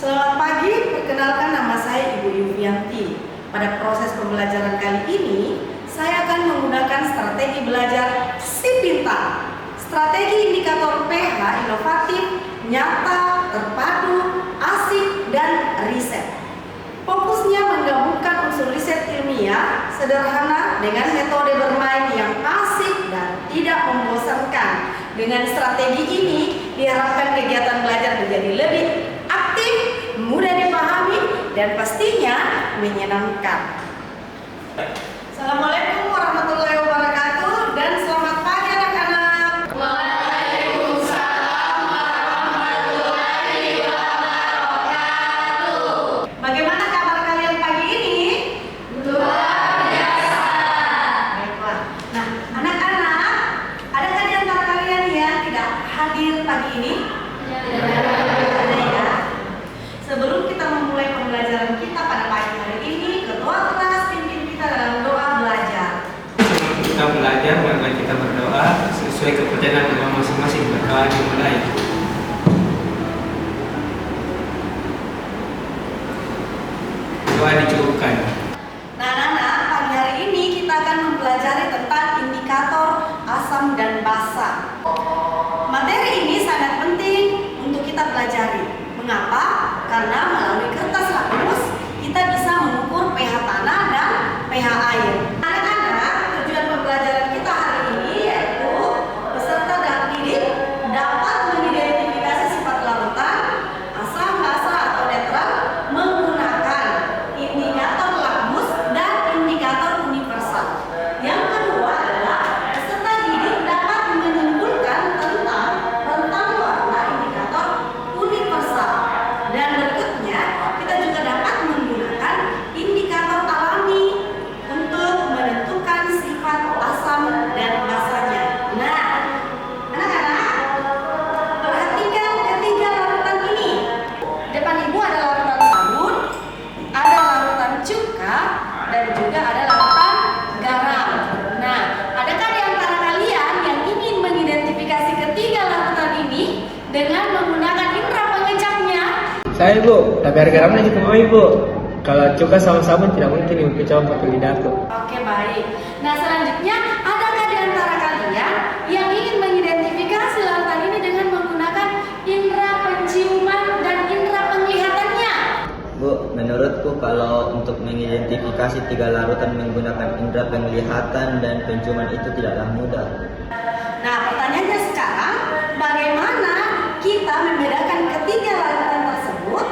Selamat pagi, perkenalkan nama saya Ibu Yuvianti. Pada proses pembelajaran kali ini, saya akan menggunakan strategi belajar Si Pintar. Strategi indikator pH inovatif, nyata, terpadu, asik, dan riset. Fokusnya menggabungkan unsur riset ilmiah sederhana dengan metode bermain yang asik dan tidak membosankan. Dengan strategi ini, diharapkan kegiatan belajar menjadi lebih aktif, mudah dipahami, dan pastinya menyenangkan. Assalamualaikum warahmatullahi wabarakatuh dan selamat pagi anak-anak. Waalaikumsalam warahmatullahi wabarakatuh. Bagaimana kabar kalian pagi ini? Luar biasa. Baiklah. Nah, anak-anak, adakah di antara kalian yang tidak hadir pagi ini? Ada ya. Sebelum kita memulai pembelajaran kita pada pagi hari ini, ketua kelas pimpin kita dalam doa belajar. Sebelum kita belajar, maka kita berdoa sesuai kepercayaan agama masing-masing. Berdoa dimulai. Doa dicukupkan. Nah, anak-anak, pagi hari ini kita akan mempelajari tentang indikator asam dan basa. Materi ini sangat penting untuk kita pelajari. Mengapa? Karena melalui kertas lakmus kita bisa mengukur pH tanah dan pH air. Anak-anak, tujuan pembelajaran kita hari ini yaitu peserta didik dapat mengidentifikasi sifat larutan, asam, basa atau netral menggunakan indikator lakmus dan indikator universal. Yang kedua adalah peserta didik dapat menyimpulkan tentang rentang warna indikator universal. Dan berikutnya kita juga dapat menggunakan indikator alami untuk menentukan sifat asam dan basanya. Nah, anak-anak, perhatikan ketiga larutan ini. Depan ibu ada larutan sabun, ada larutan cuka, dan juga ada larutan garam. Nah, adakah di antara kalian yang ingin mengidentifikasi ketiga larutan ini dengan menggunakan indera pengecapnya? Saya Ibu, tapi harga garamnya gitu mau Ibu. Kalau cuka sama sabun tidak mungkin Ibu coba pakai lidahku. Oke, baik. Nah, selanjutnya, adakah di antara kalian yang ingin mengidentifikasi larutan ini dengan menggunakan indera penciuman dan indera penglihatannya? Bu, menurutku kalau untuk mengidentifikasi tiga larutan menggunakan indera penglihatan dan penciuman itu tidaklah mudah. Nah, pertanyaannya sekarang, bagaimana kita membedakan ketiga larutan tersebut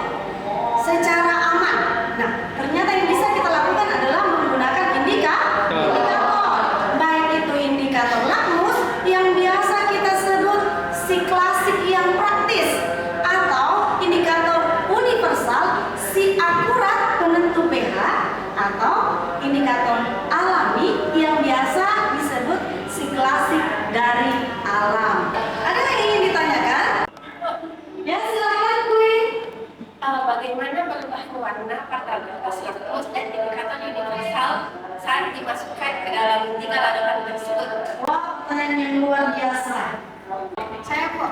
secara aman? Nah, ternyata yang bisa kita lakukan adalah menggunakan indikator. Baik itu indikator lakmus yang biasa kita sebut si klasik yang praktis, atau indikator universal si akurat penentu pH, atau indikator alami yang biasa disebut si klasik dari alam. Ada yang ingin ditanyakan? Ya, silakan Queen. Bagaimana merubah warna parameter lakmus dan indikator universal saat dimasukkan ke dalam tiga larutan tersebut? Wah, pertanyaan yang luar biasa. Saya kok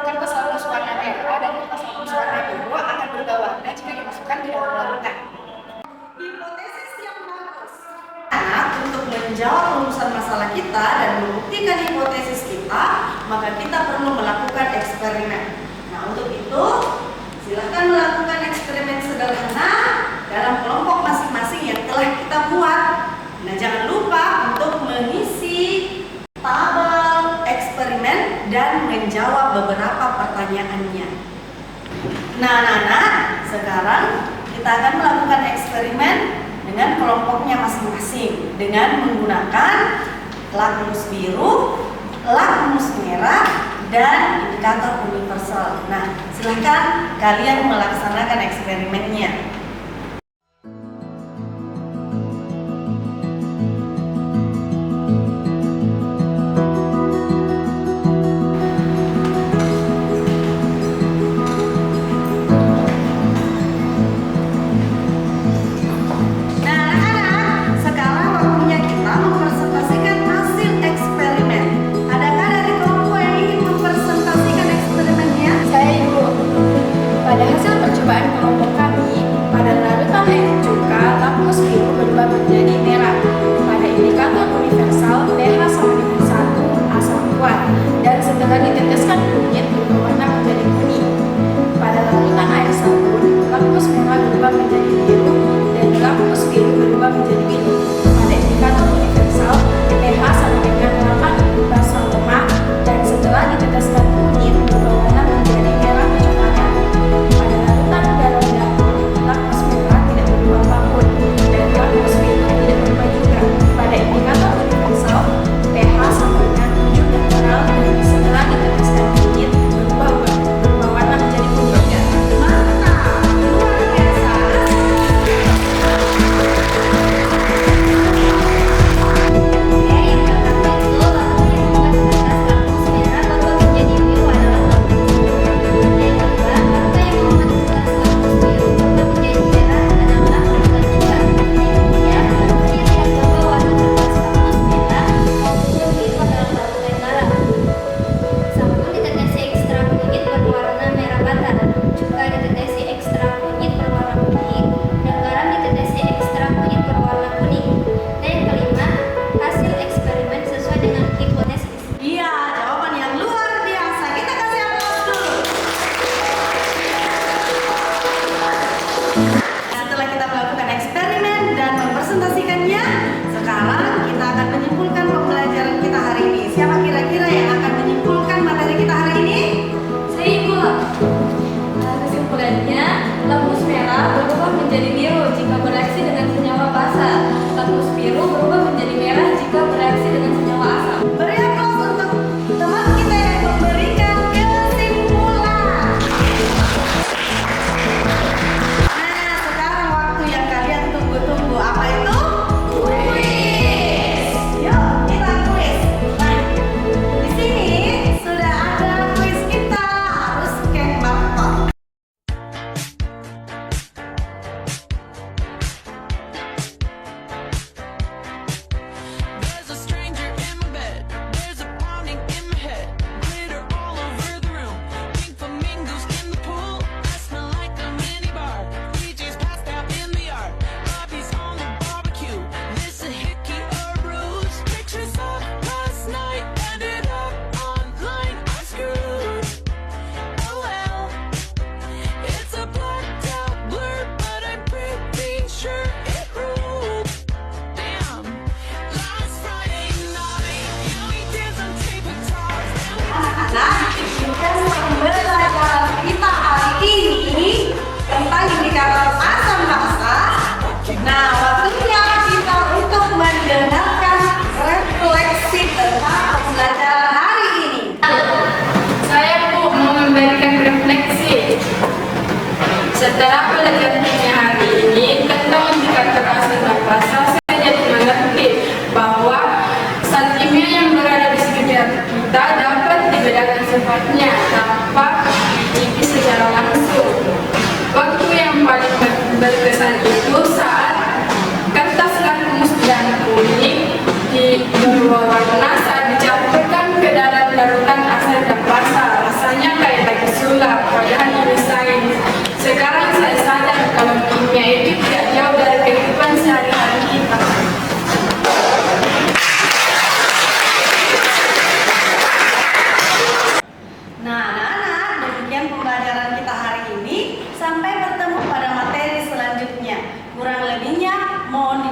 kertas lakmus warna merah dan kertas lakmus warna biru akan berubah warna jika dimasukkan ke dalam larutan. Hipotesis yang bagus. Nah, untuk menjawab rumusan masalah kita dan membuktikan hipotesis kita, maka kita perlu melakukan eksperimen. Nah, untuk itu, silakan melakukan eksperimen sederhana dalam kelompok masing-masing yang telah kita buat. Nah, jangan lupa untuk mengisi tabel eksperimen dan menjawab beberapa pertanyaannya. Nah, anak-anak, sekarang kita akan melakukan eksperimen dengan kelompoknya masing-masing dengan menggunakan lakmus biru, lakmus merah, dan indikator universal. Nah, silakan kalian melaksanakan eksperimennya. Nah, anak-anak, sekarang waktunya kita mempresentasikan hasil eksperimen. Adakah dari kelompok yang ingin mempresentasikan eksperimennya? Saya Ibu. Pada hasil percobaan Setelah pelajaran kimia hari ini tentang indikator asam dan basa, saya jadi mengerti bahwa zat kimia yang berada di sekitar kita dapat dibedakan sifatnya tanpa diicipi secara langsung. Waktu yang paling berkesan itu saat kertas lakmus dan kuning di berwarna saat dicampurkan ke dalam larutan asam dan basa. Rasanya kayak lagi sulap, padahal ini sains. Sekarang saya sadar kalau kimia itu tidak jauh dari kehidupan sehari-hari kita. Nah, anak-anak, demikian pembelajaran kita hari ini. Sampai bertemu pada materi selanjutnya. Kurang lebihnya, mohon